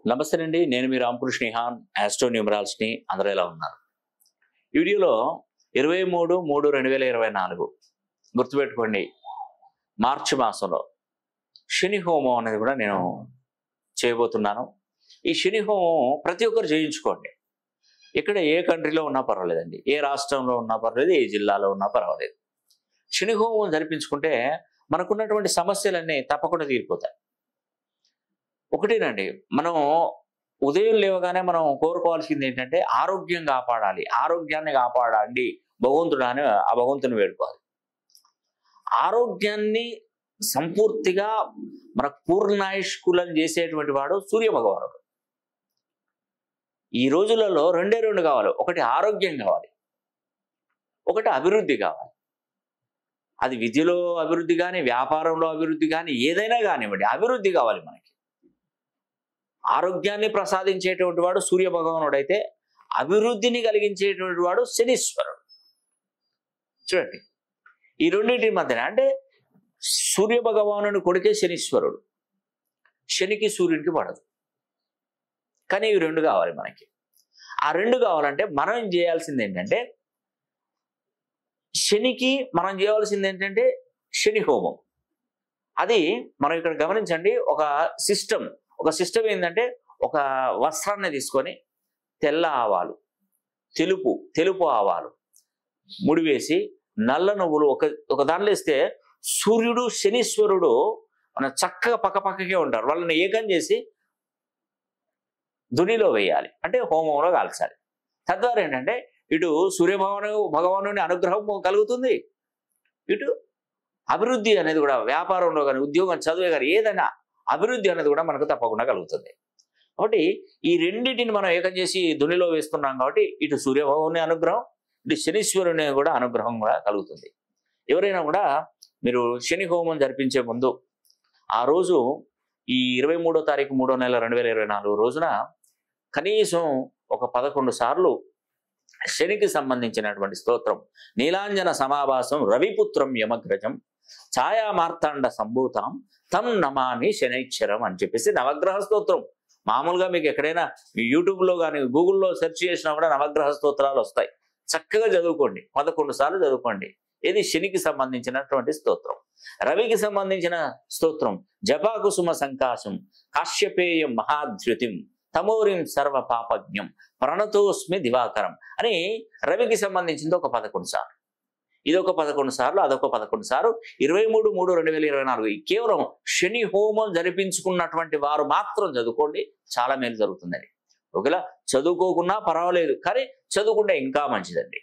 నమస్తే అండి, నేను మీ రామకృష్ణ నిహాన్, ఆస్ట్రో న్యూమరాల్స్ని. అందరూ ఎలా ఉన్నారు? ఈ వీడియోలో 23/3/2024 గుర్తుపెట్టుకోండి, మార్చి మాసంలో శని హోమం అనేది కూడా నేను చేయబోతున్నాను. ఈ శని హోమం ప్రతి ఒక్కరు చేయించుకోండి. ఇక్కడ ఏ కంట్రీలో ఉన్నా పర్వాలేదండి, ఏ రాష్ట్రంలో ఉన్నా పర్వాలేదు, ఏ జిల్లాలో ఉన్నా పర్వాలేదు. శని హోమం జరిపించుకుంటే మనకున్నటువంటి సమస్యలన్నీ తప్పకుండా తీరిపోతాయి. ఒకటేనండి, మనం ఉదయం లేవగానే మనం కోరుకోవాల్సింది ఏంటంటే ఆరోగ్యం కాపాడాలి, ఆరోగ్యాన్ని కాపాడండి భగవంతుడు అని ఆ భగవంతుని వేడుకోవాలి. ఆరోగ్యాన్ని సంపూర్తిగా మనకు పూర్ణాయుష్కులం చేసేటువంటి వాడు సూర్య భగవానుడు. ఈ రోజులలో రెండే రెండు కావాలి, ఒకటి ఆరోగ్యం కావాలి, ఒకటి అభివృద్ధి కావాలి. అది విద్యలో అభివృద్ధి కానీ, వ్యాపారంలో అభివృద్ధి కానీ, ఏదైనా కానివ్వండి, అభివృద్ధి కావాలి మనకి. ఆరోగ్యాన్ని ప్రసాదించేటువంటి వాడు సూర్య భగవానుడు అయితే, అభివృద్ధిని కలిగించేటువంటి వాడు శనీశ్వరుడు. చూడండి, ఈ రెండింటి మధ్యన అంటే సూర్య భగవానుని కొడుకే శనీశ్వరుడు. శనికి సూర్యునికి పడదు, కానీ ఇవి రెండు కావాలి మనకి. ఆ రెండు కావాలంటే మనం ఏం చేయాల్సింది ఏంటంటే, శనికి మనం చేయవలసింది ఏంటంటే శని హోమం. అది మనం ఇక్కడ గమనించండి, ఒక సిస్టమ్ ఏంటంటే, ఒక వస్త్రాన్ని తీసుకొని తెల్ల ఆవాలు, తెలుపు ఆవాలు ముడివేసి, నల్ల నువ్వులు ఒక దాంట్లో వేస్తే సూర్యుడు శనీశ్వరుడు మన చక్కగా పక్కపక్కకే ఉంటారు. వాళ్ళని ఏకం చేసి దునిలో వేయాలి, అంటే హోమంలో కాల్చాలి. తద్వారా ఏంటంటే ఇటు భగవానుని అనుగ్రహం కలుగుతుంది, ఇటు అభివృద్ధి అనేది కూడా వ్యాపారంలో కానీ, ఉద్యోగం, చదువే కానీ, ఏదైనా అభివృద్ధి అనేది కూడా మనకు తప్పకుండా కలుగుతుంది. కాబట్టి ఈ రెండింటిని మనం ఏకం చేసి దునిలో వేస్తున్నాం కాబట్టి ఇటు సూర్యభగవానుని అనుగ్రహం, ఇటు శనీశ్వరుని కూడా అనుగ్రహం కూడా కలుగుతుంది. ఎవరైనా కూడా మీరు శని హోమం జరిపించే ముందు ఆ రోజు ఈ 23వ తారీఖు 3వ నెల 2024 రోజున కనీసం ఒక 11 సార్లు శనికి సంబంధించినటువంటి స్తోత్రం, నీలాంజన సమాభాసం రవిపుత్రం యమగ్రజం ఛాయా మార్తాండ సంభూతాం తం నమామి శనైశ్వరం అని చెప్పేసి నవగ్రహ స్తోత్రం. మామూలుగా మీకు ఎక్కడైనా యూట్యూబ్లో కానీ గూగుల్లో సెర్చ్ చేసినా కూడా నవగ్రహ స్తోత్రాలు వస్తాయి. చక్కగా చదువుకోండి, 11 సార్లు చదువుకోండి. ఇది శనికి సంబంధించినటువంటి స్తోత్రం. రవికి సంబంధించిన స్తోత్రం జపాకుసుమ సంకాశం కాశ్యపేయం మహాద్యుతిం తమోరిం సర్వ పాపజ్ఞం ప్రణతోస్మి దివాకరం అని రవికి సంబంధించింది ఒక 11 సార్లు, ఇదొక 11 సార్లు, అదొక 11 సార్లు. 23/3/2024 కేవలం శని హోమం జరిపించుకున్నటువంటి వారు మాత్రం చదువుకోండి, చాలా మేలు జరుగుతుందండి. ఒకవేళ చదువుకోకున్నా పర్వాలేదు, కానీ చదువుకుంటే ఇంకా మంచిదండి.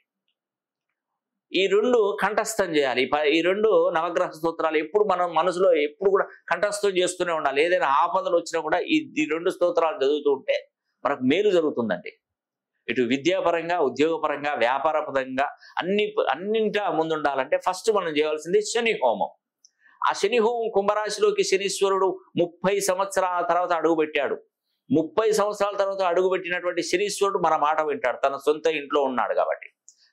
ఈ రెండు కంఠస్థం చేయాలి. ఈ రెండు నవగ్రహ స్తోత్రాలు ఎప్పుడు మనం మనసులో ఎప్పుడు కూడా కంఠస్థం చేస్తూనే ఉండాలి. ఏదైనా ఆపదలు వచ్చినా కూడా ఈ రెండు స్తోత్రాలు చదువుతూ ఉంటే మనకు మేలు జరుగుతుందండి. ఇటు విద్యాపరంగా, ఉద్యోగపరంగా, వ్యాపారపరంగా అన్నింటా ముందుండాలంటే ఫస్ట్ మనం చేయవలసింది శని హోమం. ఆ శని హోమం కుంభరాశిలోకి శనీశ్వరుడు 30 సంవత్సరాల తర్వాత అడుగుపెట్టాడు. 30 సంవత్సరాల తర్వాత అడుగుపెట్టినటువంటి శనీశ్వరుడు మన మాట వింటాడు, తన సొంత ఇంట్లో ఉన్నాడు కాబట్టి.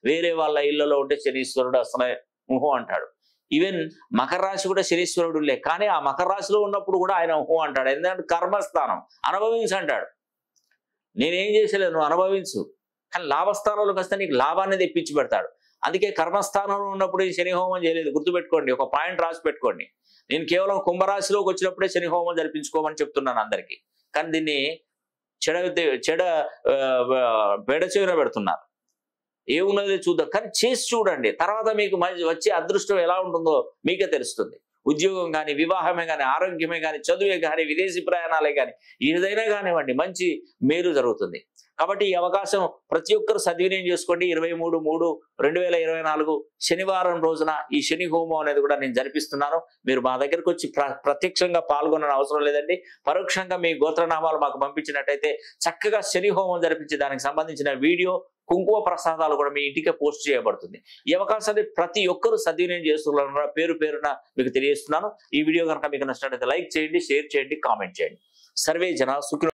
వేరే వాళ్ళ ఇళ్లలో ఉంటే శనీశ్వరుడు అసలే ఊహో అంటాడు. ఈవెన్ మకర రాశి కూడా శనీశ్వరుడు లే, కానీ ఆ మకర రాశిలో ఉన్నప్పుడు కూడా ఆయన ఊహో అంటాడు. ఎందుకంటే కర్మస్థానం, అనుభవించు అంటాడు. నేనేం చేసలేదు, నువ్వు అనుభవించు, కానీ లాభస్థానంలోకి వస్తే నీకు లాభాన్ని తెప్పించి పెడతాడు. అందుకే కర్మస్థానంలో ఉన్నప్పుడు ఈ శని హోమం చేయలేదు. గుర్తుపెట్టుకోండి, ఒక పాయింట్ రాసి పెట్టుకోండి. నేను కేవలం కుంభరాశిలోకి వచ్చినప్పుడే శని హోమం జరిపించుకోమని చెప్తున్నాను అందరికీ, కానీ దీన్ని బెడచెవిన పెడుతున్నారు. ఏమున్నది చూద్దాం, కానీ చేసి చూడండి. తర్వాత మీకు వచ్చే అదృష్టం ఎలా ఉంటుందో మీకే తెలుస్తుంది. ఉద్యోగం కానీ, వివాహమే కానీ, ఆరోగ్యమే కానీ, చదువే కానీ, విదేశీ ప్రయాణాలే కానీ, ఏదైనా కానివ్వండి మంచి మేలు జరుగుతుంది. కాబట్టి ఈ అవకాశం ప్రతి ఒక్కరు సద్వినియోగం చేసుకోండి. 23/3/2024 శనివారం రోజున ఈ శని హోమం అనేది కూడా నేను జరిపిస్తున్నాను. మీరు మా దగ్గరకు వచ్చి ప్రత్యక్షంగా పాల్గొనని అవసరం లేదండి. పరోక్షంగా మీ గోత్రనామాలు మాకు పంపించినట్టయితే చక్కగా శని హోమం జరిపించి దానికి సంబంధించిన వీడియో, కుంకుమ ప్రసాదాలు కూడా మీ ఇంటికే పోస్ట్ చేయబడుతుంది. ఈ అవకాశాన్ని ప్రతి ఒక్కరూ సద్వినియోగం చేస్తున్నారు. పేరు పేరున మీకు తెలియజేస్తున్నాను. ఈ వీడియో కనుక మీకు నచ్చినట్లయితే లైక్ చేయండి, షేర్ చేయండి, కామెంట్ చేయండి. సర్వే జన సుఖినో